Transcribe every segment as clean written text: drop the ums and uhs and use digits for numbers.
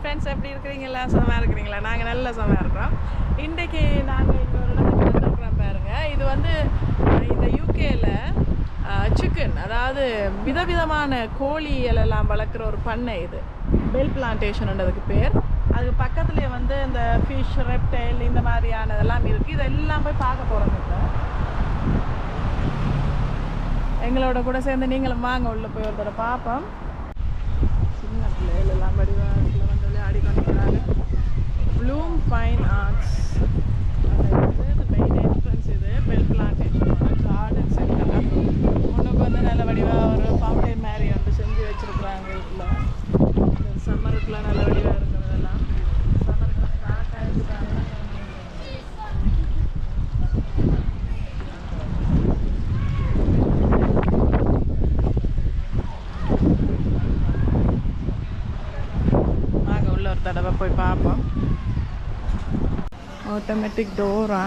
Friends எப்படி இருக்கிறீங்களா? சுகமாக இருக்கிறீங்களா? நாங்கள் நல்ல சுகமாக இருக்கிறோம். இன்றைக்கி நாங்கள் இன்னொரு இடத்துக்கு வந்துருக்குறோம் பாருங்கள். இது வந்து இந்த யூகேயில் சிக்கன், அதாவது விதவிதமான கோழிகளெல்லாம் வளர்க்குற ஒரு பண்ணை. இது பெல் பிளான்டேஷன்ன்றதுக்கு பேர். அதுக்கு பக்கத்துலேயே வந்து இந்த ஃபிஷ், ரெப்டைல் இந்த மாதிரியானதெல்லாம் இருக்குது. இதெல்லாம் போய் பார்க்க போகிறோம். இப்போ எங்களோட கூட சேர்ந்து நீங்களும் வாங்க, உள்ளே போய் ஒரு தடவை பார்ப்போம். சின்ன பிள்ளைகள் எல்லாம் வடிவாக வந்து விளையாடி கொண்டிருக்கிறாங்க. ப்ளூம் ஃபைன் ஆர்ட்ஸ் இந்த மெயின் என்ட்ரன்ஸ். இது பெல் பிளான்டேஷனோட கார்டன் சென்டர். முன்னுக்கு வந்து நல்ல வடிவாக ஒரு ஃபவுண்டைன் மாதிரி வந்து செஞ்சு வச்சுருக்குறாங்க. இதில் சம்மருக்குலாம் நல்ல வடிவாக இருக்கிறதெல்லாம் சம்மருக்கு ஸ்டார்ட் ஆகிருக்காங்க. தடவை போய் பார்ப்போம். Automatic Dora.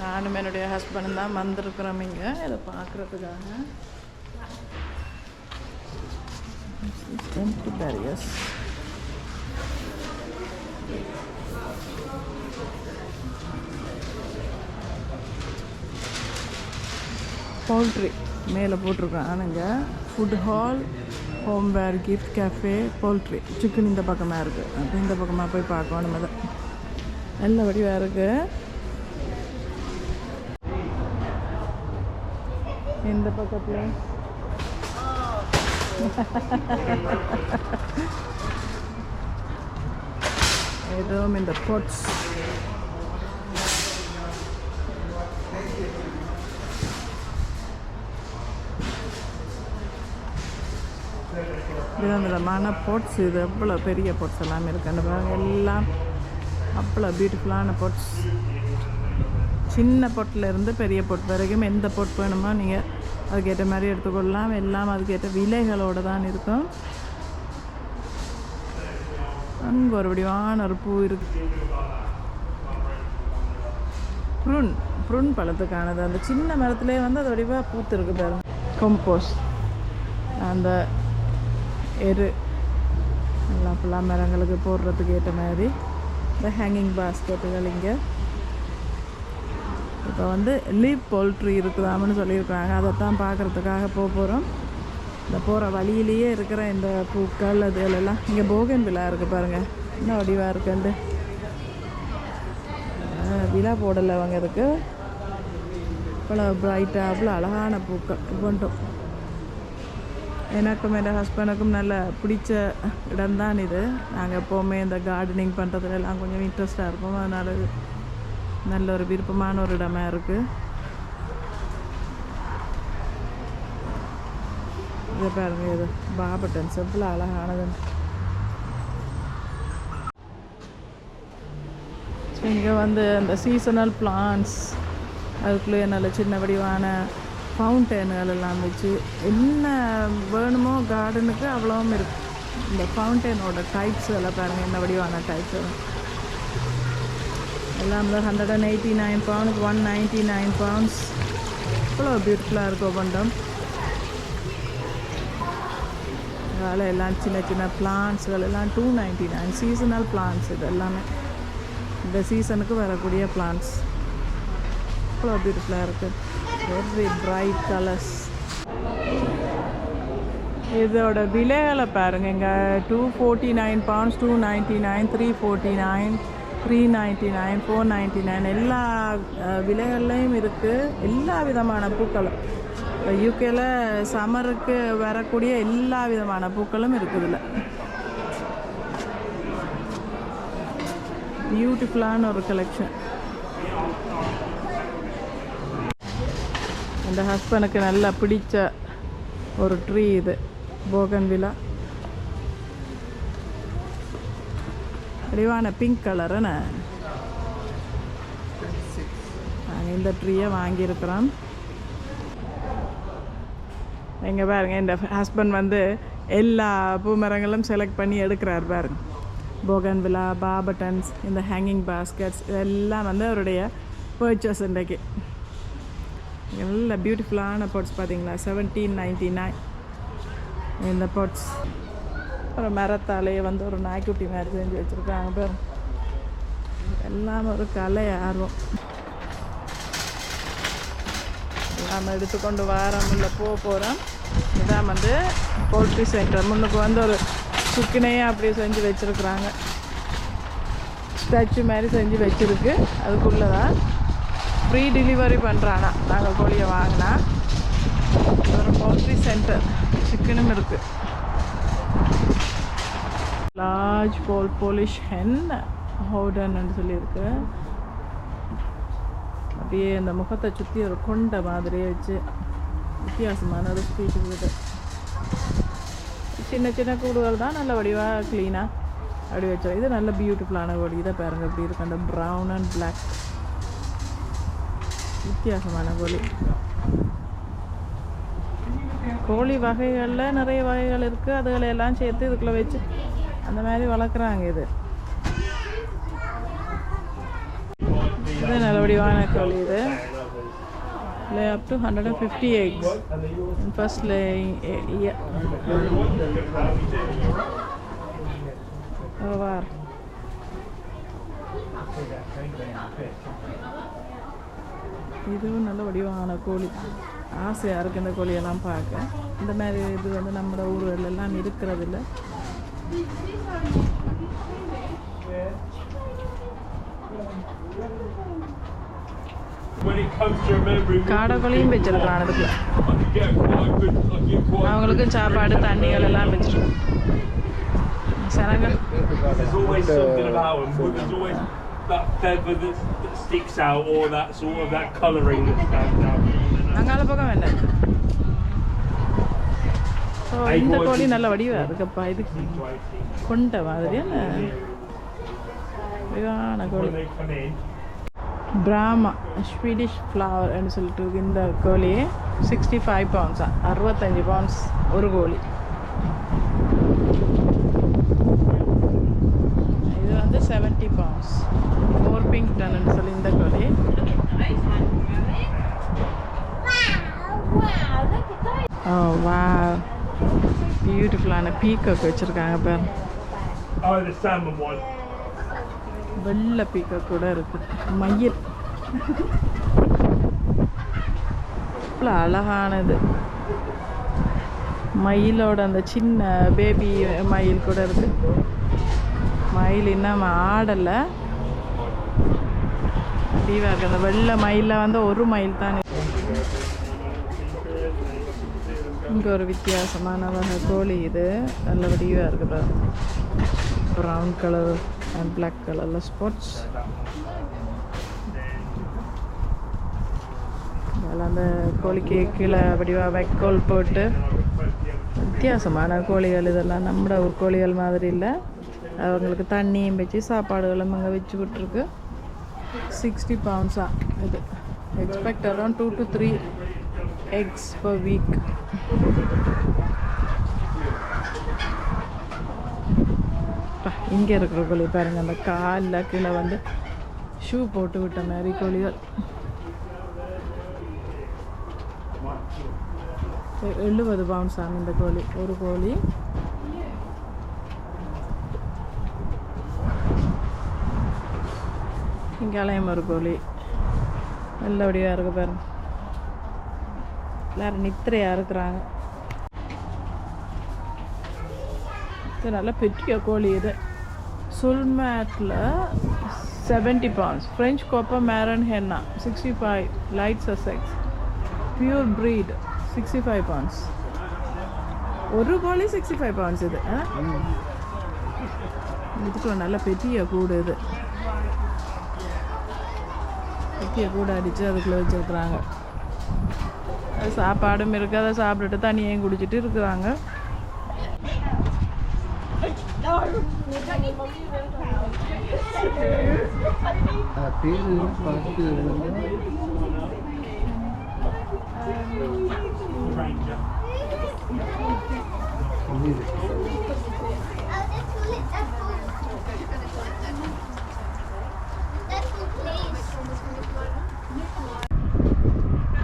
நானும் என்னுடைய ஹஸ்பண்ட் தான் வந்திருக்கிறோம் இங்கே இதை பார்க்குறதுக்காக. பேரியர்ஸ் பவுல்ட்ரி மேலே போட்டிருக்கானுங்க. Food hall, homeware, gift cafe, poultry. Chicken இந்த பக்கமாக இருக்குது. அப்போ இந்த பக்கமாக போய் பார்க்கணும். நம்ம தான் நல்ல வடிவாக இருக்குது. இந்த பக்கத்தில் ஏதோ இந்த பொட்ஸ். இது விதமான பொட்ஸ். இது எவ்வளோ பெரிய பொட்ஸ் எல்லாமே இருக்குது. பாருங்க, எல்லாம் அவ்வளோ பியூட்டிஃபுல்லான பொட்ஸ். சின்ன பொட்டிலேருந்து பெரிய பொட் வரைக்கும் எந்த பொட் வேணுமோ நீங்கள் அதுக்கேற்ற மாதிரி எடுத்துக்கொள்ளலாம். எல்லாம் அதுக்கேற்ற விலைகளோடு தான் இருக்கும். அங்கே ஒரு வடிவான ஒரு பூ இருக்குது. ப்ருன் பழத்துக்கானது. அந்த சின்ன மரத்துலேயே வந்து அது வடிவாக பூத்து இருக்கு பாருங்க. கம்போஸ்ட், அந்த எரு எல்லாம் ஃபுல்லாக மரங்களுக்கு போடுறதுக்கு ஏற்ற மாதிரி இந்த ஹேங்கிங் பாஸ்கெட்டுகள். இங்கே இப்போ வந்து லீவ் போல்ட்ரி இருக்குதாமன்னு சொல்லியிருக்காங்க. அதைத்தான் பார்க்குறதுக்காக போகிறோம். இந்த போகிற வழியிலேயே இருக்கிற இந்த பூக்கள் அதுகளெல்லாம். இங்கே போகன் விழா இருக்குது பாருங்கள், என்ன வடிவாக இருக்குண்டு. விழா போடலை அவங்க அதுக்கு. இவ்வளோ ப்ரைட்டாக அவ்வளோ அழகான பூக்கள் கொண்டும். எனக்கும் என் ஹஸ்பண்டுக்கும் நல்ல பிடிச்ச இடம்தான் இது. நாங்கள் எப்போவுமே இந்த கார்டனிங் பண்ணுறதுலாம் கொஞ்சம் இன்ட்ரெஸ்டாக இருக்கும். அதனால் நல்ல ஒரு விருப்பமான ஒரு இடமா இருக்குது. இதை பாருங்க, இது பாபட்டன்ஸ் எவ்வளோ அழகானது. இங்கே வந்து இந்த சீசனல் பிளான்ட்ஸ், அதுக்குள்ளேயே நல்ல சின்ன வடிவான ஃபவுண்டெயின்கள் எல்லாம் வச்சு என்ன வேணுமோ கார்டனுக்கு அவ்வளோவும் இருக்குது. இந்த ஃபவுண்டெயினோட டைப்ஸ் எல்லாம் பாருங்கள், என்ன வடிவான டைப்ஸ் எல்லாம். 189 pounds, 199 pounds. இவ்வளோ பியூட்டிஃபுல்லாக இருக்கும் ஒவ்வொன்றும். அதனால் எல்லாம் சின்ன சின்ன பிளான்ட்ஸ்கள் எல்லாம் 299. சீசனல் பிளான்ட்ஸ் இது எல்லாமே. இந்த சீசனுக்கு வரக்கூடிய பிளான்ட்ஸ் இவ்வளோ பியூட்டிஃபுல்லாக இருக்குது. Very bright colours. இதோட விலைகளை பாருங்கள். இங்கே 249 pounds, 299, 349, 399, 499 எல்லா விலைகள்லையும் இருக்குது. எல்லா விதமான பூக்களும் யூகேல சம்மருக்கு வரக்கூடிய எல்லா விதமான பூக்களும் இருக்குதுல்ல. பியூட்டிஃபுல்லான ஒரு கலெக்ஷன். இந்த ஹஸ்பண்டுக்கு நல்லா பிடிச்ச ஒரு ட்ரீ இது, போகன் விழா. வடிவான பிங்க் கலருன்னு நாங்கள் இந்த ட்ரீயை வாங்கியிருக்கிறோம். எங்கே பாருங்கள், இந்த ஹஸ்பண்ட் வந்து எல்லா பூ மரங்களும் செலக்ட் பண்ணி எடுக்கிறார் பாருங்க. போகன் விழா, பாபட்டன்ஸ், இந்த ஹேங்கிங் பாஸ்கெட்ஸ் இதெல்லாம் வந்து அவருடைய பர்ச்சேஸ் இன்றைக்கு. நல்ல பியூட்டிஃபுல்லான பாட்ஸ் பார்த்தீங்களா, 1799 இந்த பாட்ஸ். ஒரு மரத்தாலேயே வந்து ஒரு நாய்க்குட்டி மாதிரி செஞ்சு வச்சுருக்காங்க பேர். எல்லாம் ஒரு கலை ஆர்வம். நாம் எடுத்துக்கொண்டு வாரமில்ல போகிறோம். இதான் வந்து போல்ட்ரி சென்டர். முன்னுக்கு வந்து ஒரு சுக்கினையே அப்படியே செஞ்சு வச்சுருக்குறாங்க, ஸ்டாச்சு மாதிரி செஞ்சு வச்சுருக்கு. அதுக்குள்ளே தான் ஃப்ரீ டெலிவரி பண்ணுறானா. நாங்கள் கோழியை வாங்கினா ஒரு போல்ட்ரி சென்டர். சிக்கனும் இருக்குது. லார்ஜ் போலிஷ் ஹென் ஹோடன்னு சொல்லியிருக்கு. அப்படியே அந்த முகத்தை சுற்றி ஒரு கொண்ட மாதிரியே வச்சு வித்தியாசமான ஒரு ஸ்பீச்சுக்கு இது. சின்ன சின்ன கூடுகள் தான் நல்ல வடிவாக க்ளீனாக அப்படி வச்சோம். இது நல்ல பியூட்டிஃபுல்லான கோழி. இதை பாருங்கள் எப்படி இருக்கு, அந்த ப்ரௌன் அண்ட் பிளாக் வித்தியாசமான கோழி. கோழி வகைகளில் நிறைய வகைகள் இருக்குது. அதுகளெல்லாம் சேர்த்து இதுக்குள்ளே வச்சு அந்த மாதிரி வளர்க்குறாங்க. இது நல்ல வடிவான கோழி. இது lay up to 150 eggs in first laying year. Wow. இதுவும் நல்ல வடிவான கோழி. ஆசையாக இருக்குது இந்த கோழியெல்லாம் பார்க்க. இந்த மாதிரி இது வந்து நம்ம ஊர்களெல்லாம் இருக்கிறதில்ல. காடைக்கோழியும் வச்சிருக்கான். அதுக்குள்ள அவங்களுக்கு சாப்பாடு தண்ணிகள் எல்லாம் வச்சிருக்கோம். சனங்கள் அங்கால பக்கம் வேண்டாம். ஸோ இந்த கோழி நல்ல வடிவாக இருக்குப்பா. இது கொண்ட மாதிரியான வடிவான கோழி. பிராமா ஸ்வீடிஷ் ஃப்ளவர்னு சொல்லிட்டு இருக்கு. இந்த கோழி 65 பவுண்ட்ஸா, 65 பவுண்ட்ஸ் ஒரு கோழி. இது வந்து 70 பவுண்ட்ஸ். போர்பிங்டன்னு சொல்லி இந்த கோழி. ஓ வா, பியூட்டிஃபுல்லான பீகாக் வச்சுருக்காங்க பாரு. வெள்ளை பீக்காக் கூட இருக்குது. மயில் இவ்வளோ அழகானது. மயிலோட அந்த சின்ன பேபி மயில் கூட இருக்குது. மயில் இன்னும் ஆடலை. தீவாக இருக்குது. அந்த வெள்ளை மயிலில் வந்து ஒரு மயில் தான். இங்கே ஒரு வித்தியாசமான வகை கோழி. இது நல்ல வடிவாக இருக்குது. ப்ரௌன் கலர் அண்ட் பிளாக் கலரில் ஸ்பாட்ஸ். அதில் அந்த கோழிக்கு கீழே வடிவாக வைக்கோல் போட்டு வித்தியாசமான கோழிகள். இதெல்லாம் நம்ம ஒரு கோழிகள் மாதிரி இல்லை. அவங்களுக்கு தண்ணியும் வச்சு சாப்பாடுகளும் அங்கே வச்சு விட்டுருக்கு. 60 பவுண்ட்ஸா இது. Expect around 2 to 3 eggs per week. இங்கே இருக்கிற கோழி பாருங்கள். அந்த காலில் கீழே வந்து ஷூ போட்டு விட்ட மாதிரி கோழிகள். 70 பவுண்ட்ஸ் ஆகும் இந்த கோழி. ஒரு கோழி. இங்காலையும் ஒரு கோழி நல்லபடியாக இருக்கு பாருங்க. எல்லாரும் நித்திரையாக இருக்கிறாங்க. இது நல்ல பெரிய கோழி. இது சுல்மேட்டில் 70 pounds. ஃப்ரெஞ்ச் கோப்பர் மேரன் ஹென்னா 65. Light Sussex pure breed 65 pounds. ஒரு கோழி 65 pounds. இது இதுக்கு நல்ல பெரிய கூடு. இது பெரிய கூடு அடித்து அதுக்குள்ளே வச்சுருக்குறாங்க. அது சாப்பாடும் இருக்குது. அதை சாப்பிட்டுட்டு தண்ணியையும் குடிச்சிட்டு இருக்கிறாங்க.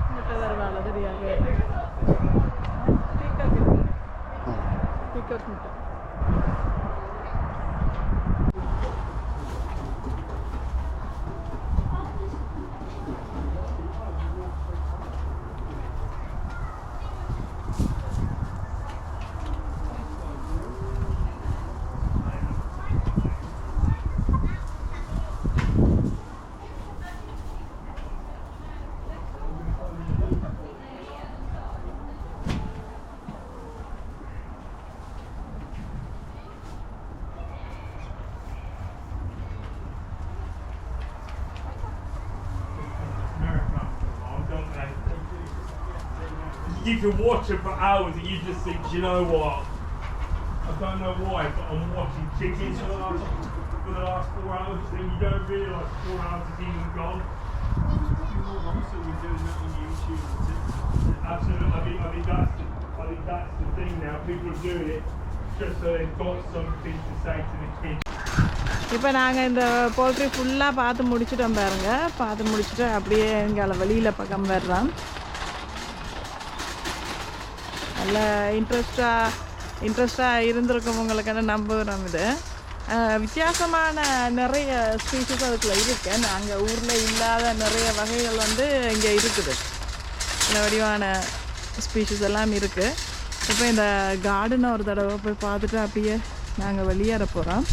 முட்டை you can watch it for hours and you just think, you know what? I don't know why, but I'm watching chickens for the last 4 hours, and you don't realise 4 hours is even gone. Absolutely. I think that's the thing now. People are doing it just so they've got something to say to the kids. இப்போ நாங்கள் இந்த poultry ஃபுல்லாக பார்த்து முடிச்சுட்டோம் பாருங்க. பார்த்து முடிச்சுட்டு அப்படியே எங்களை வெளியில் பக்கம் வர்றோம். நல்ல இன்ட்ரெஸ்டாக இருந்திருக்கவங்களுக்கான நம்புகிறோம். இது வித்தியாசமான நிறைய ஸ்பீஷஸ் அதுக்குள்ளே இருக்கு. நாங்கள் ஊரில் இல்லாத நிறைய வகைகள் வந்து இங்கே இருக்குது. இந்த வடிவான ஸ்பீஷஸ் எல்லாம் இருக்குது. இப்போ இந்த கார்டனை ஒரு தடவை போய் பார்த்துட்டு அப்படியே நாங்கள் வெளியேற போகிறோம்.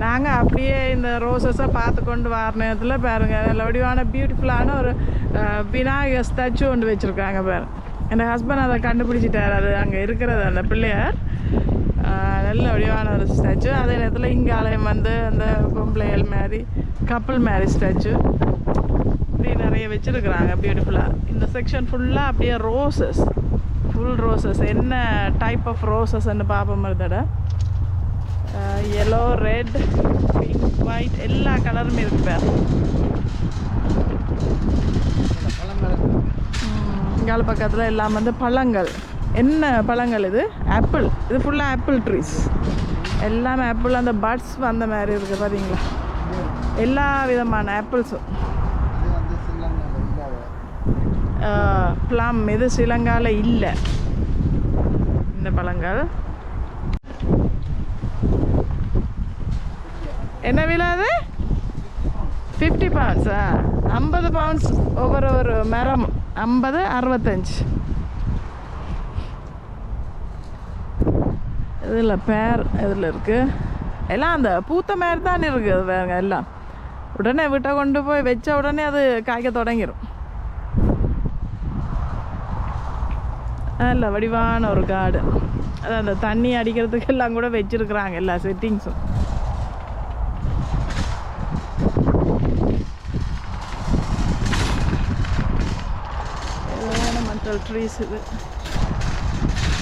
நாங்கள் அப்படியே இந்த ரோசஸை பார்த்து கொண்டு வர நேரத்தில் பாருங்கள், நல்ல வடிவான பியூட்டிஃபுல்லான ஒரு விநாயகர் ஸ்டாச்சு ஒன்று வச்சுருக்காங்க பாருங்க. என் ஹஸ்பண்ட் அதை கண்டுபிடிச்சிட்டார். அது அங்கே இருக்கிறது அந்த பிள்ளையார் நல்ல வடிவான ஒரு ஸ்டாச்சு. அதே நேரத்தில் இங்கே ஆலயம் வந்து அந்த பொம்பளைகள் மாதிரி கப்பல் மாதிரி ஸ்டாச்சு இப்படி நிறைய வச்சுருக்குறாங்க பியூட்டிஃபுல்லாக. இந்த செக்ஷன் ஃபுல்லாக அப்படியே ரோசஸ், ஃபுல் ரோசஸ். என்ன டைப் ஆஃப் ரோசஸ்ன்னு பார்ப்போம். மருதட yellow, red, pink, white எல்லா கலருமே இருக்கு பேர். இங்கால பக்கத்தில் எல்லாம் வந்து பழங்கள். என்ன பழங்கள் இது? ஆப்பிள். இது ஃபுல்லாக ஆப்பிள் ட்ரீஸ். எல்லாமே ஆப்பிள். அந்த பட்ஸ் வந்த மாதிரி இருக்குது பார்த்தீங்களா? எல்லா விதமான ஆப்பிள்ஸும். ப்ளம் இது ஸ்ரீலங்காவில் இல்லை இந்த பழங்கள். என்ன விலை அது? 50 பவுண்ட்ஸா? 50 பவுண்ட்ஸ் ஒவ்வொரு மரம். 50, 65. இதில் பேர் இதில் இருக்குது. எல்லாம் அந்த பூத்த மாதிரி தான் இருக்குது வேறுங்க. எல்லாம் உடனே வீட்டை கொண்டு போய் வச்ச உடனே அது காய்க்க தொடங்கிடும். நல்ல வடிவான ஒரு கார்டன். அது அந்த தண்ணி அடிக்கிறதுக்கு எல்லாம் கூட வச்சுருக்குறாங்க எல்லா செட்டிங்ஸும். மற்ற ட்ரீஸ் இது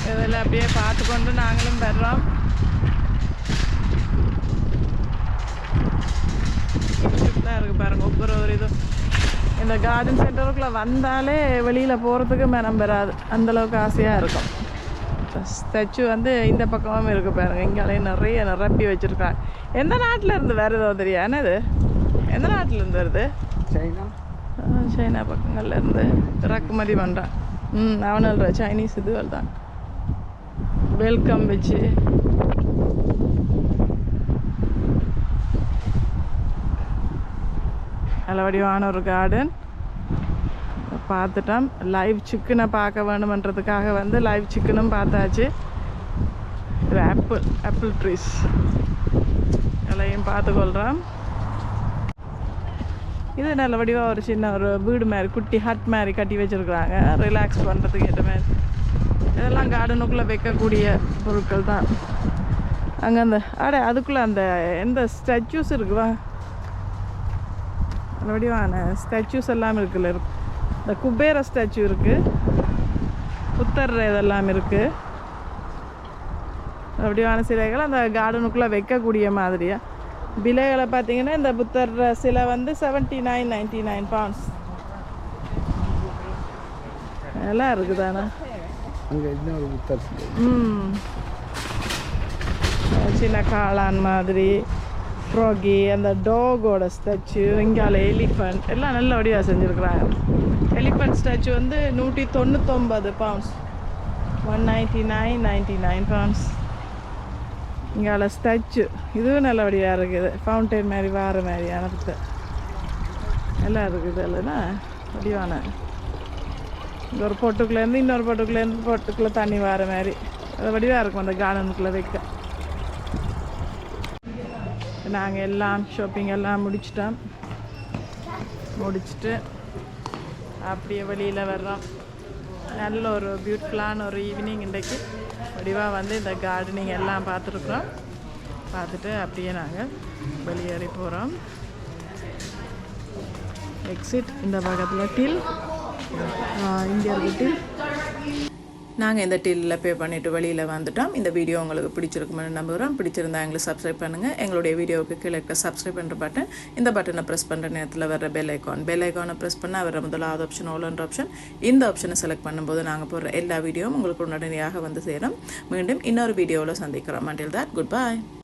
இதெல்லாம் அப்படியே பார்த்து கொண்டு நாங்களும் வர்றோம். தான் இருக்குது பாருங்கள். ஒவ்வொரு இதுவும் இந்த கார்டன் சென்டருக்குள்ளே வந்தாலே வெளியில் போகிறதுக்கு மனம் பெறாது, அந்தளவுக்கு ஆசையாக இருக்கும். ஸ்டாச்சு வந்து இந்த பக்கமும் இருக்குது பாருங்கள். இங்கேயும் நிறைய நிரப்பி வச்சுருக்காங்க. எந்த நாட்டில் இருந்து வருதோ தெரியா? என்னது எந்த நாட்டில் இருந்து வருது? சைனா பக்கங்கள்ல இருந்து இறக்குமதி பண்ணுறான். அவனல்ற சைனீஸ் இதுகள் தான். வெல்கம் வச்சு நல்ல வடிவான ஒரு கார்டன் பார்த்துட்டோம். லைவ் சிக்கனை பார்க்க வேணுமன்றதுக்காக வந்து லைவ் சிக்கனும் பார்த்தாச்சு. இது ஆப்பிள் ட்ரீஸ் எல்லாம் பார்த்துக்கொள்கிறோம். இது நல்ல வடிவாக ஒரு சின்ன ஒரு வீடு மாதிரி குட்டி ஹட் மாதிரி கட்டி வச்சுருக்குறாங்க ரிலாக்ஸ் பண்ணுறதுக்கு ஏற்ற மாதிரி. இதெல்லாம் கார்டனுக்குள்ளே வைக்கக்கூடிய பொருட்கள் தான். அங்கே அந்த அதுக்குள்ளே அந்த எந்த ஸ்டாச்சூஸ் இருக்குவா? நல்ல வடிவான ஸ்டாச்சூஸ் எல்லாம் இருக்குல்ல. இந்த குபேர ஸ்டாச்சு இருக்குது, புத்தர் இதெல்லாம் இருக்குது. வடிவான சிலைகள் அந்த கார்டனுக்குள்ளே வைக்கக்கூடிய மாதிரியாக. விலைகளை பார்த்தீங்கன்னா இந்த புத்தர் சிலை வந்து 79.99 பவுண்ட்ஸ். எல்லாம் இருக்குதாண்ணா சின்ன காளான் மாதிரி ஃப்ராகி, அந்த டாகோட ஸ்டாச்சு, இங்கால எலிஃபண்ட் எல்லாம் நல்ல வடிவாக செஞ்சுருக்குறாங்க. எலிஃபண்ட் ஸ்டாச்சு வந்து 199 பவுண்ட்ஸ், 199.99 பவுண்ட்ஸ். இங்கால ஸ்டாச்சு இதுவும் நல்ல வடிவாக இருக்குது. ஃபவுண்டைன் மாதிரி வார மாதிரியான புத்தர் எல்லாம் இருக்குது. இல்லைன்னா வடிவான இந்த ஒரு பொட்டுக்குள்ளேருந்து இன்னொரு பொட்டுக்குள்ளே தண்ணி வார மாதிரி அது வடிவாக இருக்கும் அந்த கார்டனுக்குள்ளே வைக்க. நாங்கள் எல்லாம் ஷாப்பிங் எல்லாம் முடிச்சுட்டு அப்படியே வெளியில் வர்றோம். நல்ல ஒரு பியூட்டிஃபுல்லான ஒரு ஈவினிங் இன்றைக்கு. வடிவாக வந்து இந்த கார்டனிங் எல்லாம் பார்த்துருக்குறோம். பார்த்துட்டு அப்படியே நாங்கள் வெளியேறி போகிறோம். எக்ஸிட் இந்த பக்கத்தில் டில் இங்கே இருக்கு டில். நாங்கள் இந்த டில்லில் பே பண்ணிவிட்டு வெளியில் வந்துட்டோம். இந்த வீடியோ உங்களுக்கு பிடிச்சிருக்குமென்னு நம்புகிறோம். பிடிச்சிருந்தா எங்களை சப்ஸ்கிரைப் பண்ணுங்கள். எங்களுடைய வீடியோவுக்கு கீழே இருக்க சப்ஸ்கிரைப் பண்ணுற பட்டன், இந்த பட்டனை ப்ரெஸ் பண்ணுற நேரத்தில் வர பெல் ஐக்கானை ப்ரெஸ் பண்ணால் வர முதலாவது ஆப்ஷன் ஆல்ன்ற ஆப்ஷன். இந்த ஆப்ஷனை செலக்ட் பண்ணும்போது நாங்கள் போடுற எல்லா வீடியோவும் உங்களுக்கு உடனடியாக வந்து சேரும். மீண்டும் இன்னொரு வீடியோவில் சந்திக்கிறோம். Until that, goodbye.